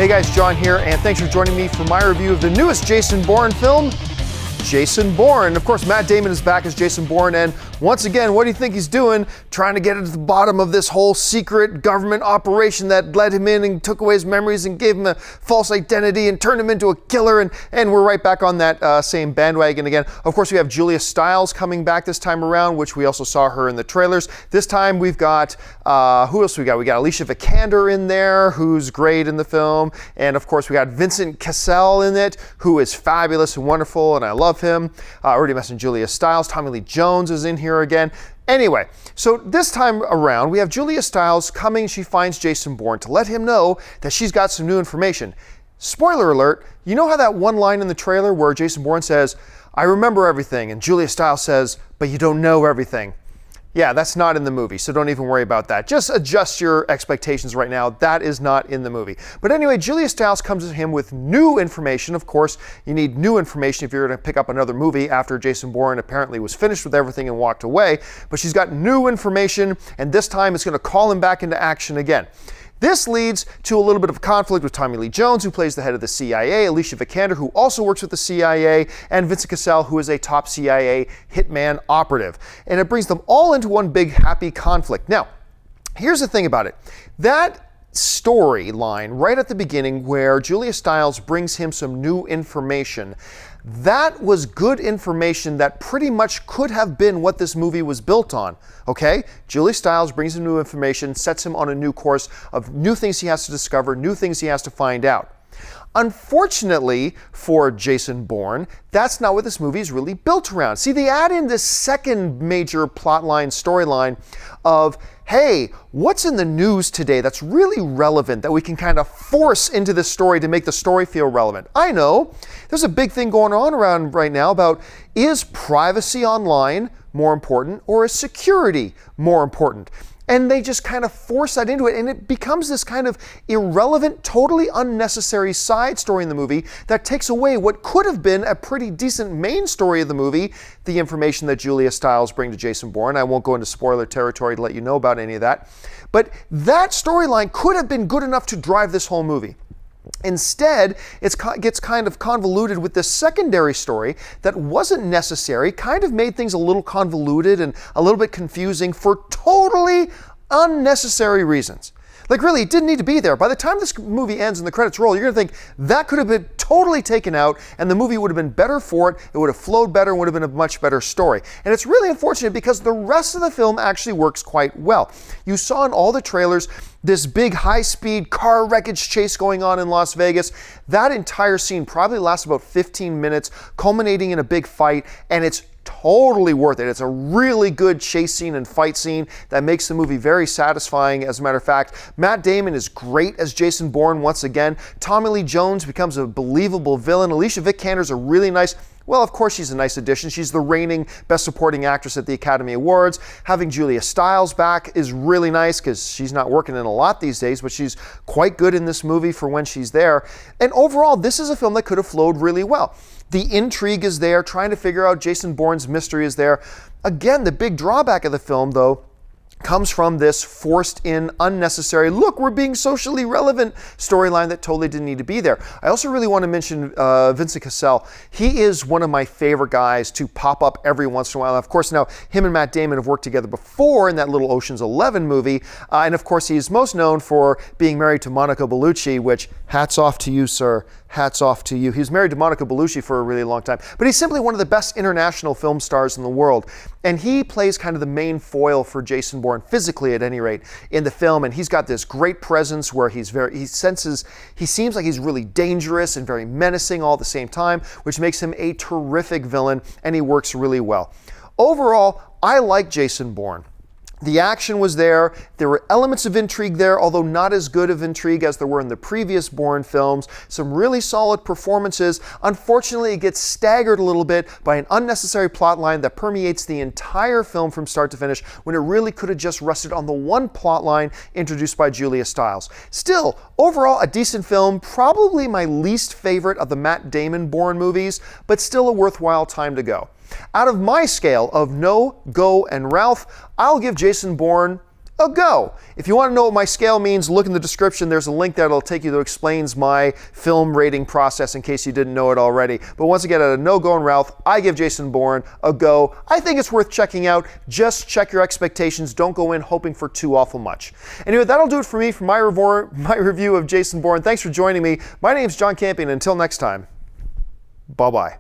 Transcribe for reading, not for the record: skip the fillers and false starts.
Hey guys, John here, and thanks for joining me for my review of the newest Jason Bourne film, Jason Bourne. Of course, Matt Damon is back as Jason Bourne, and once again, what do you think he's doing? Trying to get to the bottom of this whole secret government operation that led him in and took away his memories and gave him a false identity and turned him into a killer, and we're right back on that same bandwagon again. Of course, we have Julia Stiles coming back this time around, which we also saw her in the trailers. This time we've got, who else we got? We got Alicia Vikander in there, who's great in the film, and of course we got Vincent Cassell in it, who is fabulous and wonderful, and I love him. I already mentioned Julia Stiles. Tommy Lee Jones is in here again. Anyway, so this time around, we have Julia Stiles coming. She finds Jason Bourne to let him know that she's got some new information. Spoiler alert, you know how that one line in the trailer where Jason Bourne says, "I remember everything," and Julia Stiles says, "But you don't know everything." Yeah, that's not in the movie, so don't even worry about that. Just adjust your expectations right now. That is not in the movie. But anyway, Julia Stiles comes to him with new information. Of course, you need new information if you're going to pick up another movie after Jason Bourne apparently was finished with everything and walked away. But she's got new information, and this time it's going to call him back into action again. This leads to a little bit of conflict with Tommy Lee Jones, who plays the head of the CIA, Alicia Vikander, who also works with the CIA, and Vincent Cassell, who is a top CIA hitman operative. And it brings them all into one big happy conflict. Now, here's the thing about it. That storyline right at the beginning where Julia Stiles brings him some new information, that was good information that pretty much could have been what this movie was built on, okay? Julia Stiles brings him new information, sets him on a new course of new things he has to discover, new things he has to find out. Unfortunately for Jason Bourne, that's not what this movie is really built around. See, they add in this second major plotline, storyline of, hey, what's in the news today that's really relevant that we can kind of force into this story to make the story feel relevant? I know, there's a big thing going on around right now about, is privacy online more important or is security more important? And they just kind of force that into it, and it becomes this kind of irrelevant, totally unnecessary side story in the movie that takes away what could have been a pretty decent main story of the movie, the information that Julia Stiles brings to Jason Bourne. I won't go into spoiler territory to let you know about any of that. But that storyline could have been good enough to drive this whole movie. Instead, it gets kind of convoluted with this secondary story that wasn't necessary, kind of made things a little convoluted and a little bit confusing for totally unnecessary reasons. Like really, it didn't need to be there. By the time this movie ends and the credits roll, you're going to think that could have been totally taken out and the movie would have been better for it. It would have flowed better and would have been a much better story. And it's really unfortunate because the rest of the film actually works quite well. You saw in all the trailers this big high-speed car wreckage chase going on in Las Vegas. That entire scene probably lasts about 15 minutes, culminating in a big fight, and it's totally worth it. It's a really good chase scene and fight scene that makes the movie very satisfying. As a matter of fact, Matt Damon is great as Jason Bourne once again. Tommy Lee Jones becomes a believable villain. Alicia Vikander is a really nice, well, of course she's a nice addition. She's the reigning Best Supporting Actress at the Academy Awards. Having Julia Stiles back is really nice because she's not working in a lot these days, but she's quite good in this movie for when she's there. And overall, this is a film that could have flowed really well. The intrigue is there, trying to figure out Jason Bourne's mystery is there. Again, the big drawback of the film, though, comes from this forced in, unnecessary, look, we're being socially relevant storyline that totally didn't need to be there. I also really want to mention Vincent Cassell. He is one of my favorite guys to pop up every once in a while. Of course, now him and Matt Damon have worked together before in that little Ocean's 11 movie. And of course, he's most known for being married to Monica Bellucci, which hats off to you, sir. Hats off to you. He was married to Monica Bellucci for a really long time, but he's simply one of the best international film stars in the world. And he plays kind of the main foil for Jason Bourne, physically at any rate, in the film. And he's got this great presence where he seems like he's really dangerous and very menacing all at the same time, which makes him a terrific villain, and he works really well. Overall, I like Jason Bourne. The action was there. There were elements of intrigue there, although not as good of intrigue as there were in the previous Bourne films. Some really solid performances. Unfortunately, it gets staggered a little bit by an unnecessary plot line that permeates the entire film from start to finish, when it really could have just rested on the one plot line introduced by Julia Stiles. Still, overall, a decent film. Probably my least favorite of the Matt Damon Bourne movies, but still a worthwhile time to go. Out of my scale of no, go, and ROUTH, I'll give Jason Bourne a go. If you want to know what my scale means, look in the description. There's a link that'll take you that explains my film rating process in case you didn't know it already. But once again, at a no-go in ROUTH, I give Jason Bourne a go. I think it's worth checking out. Just check your expectations. Don't go in hoping for too awful much. Anyway, that'll do it for me for my review of Jason Bourne. Thanks for joining me. My name's John Campea, and until next time, bye-bye.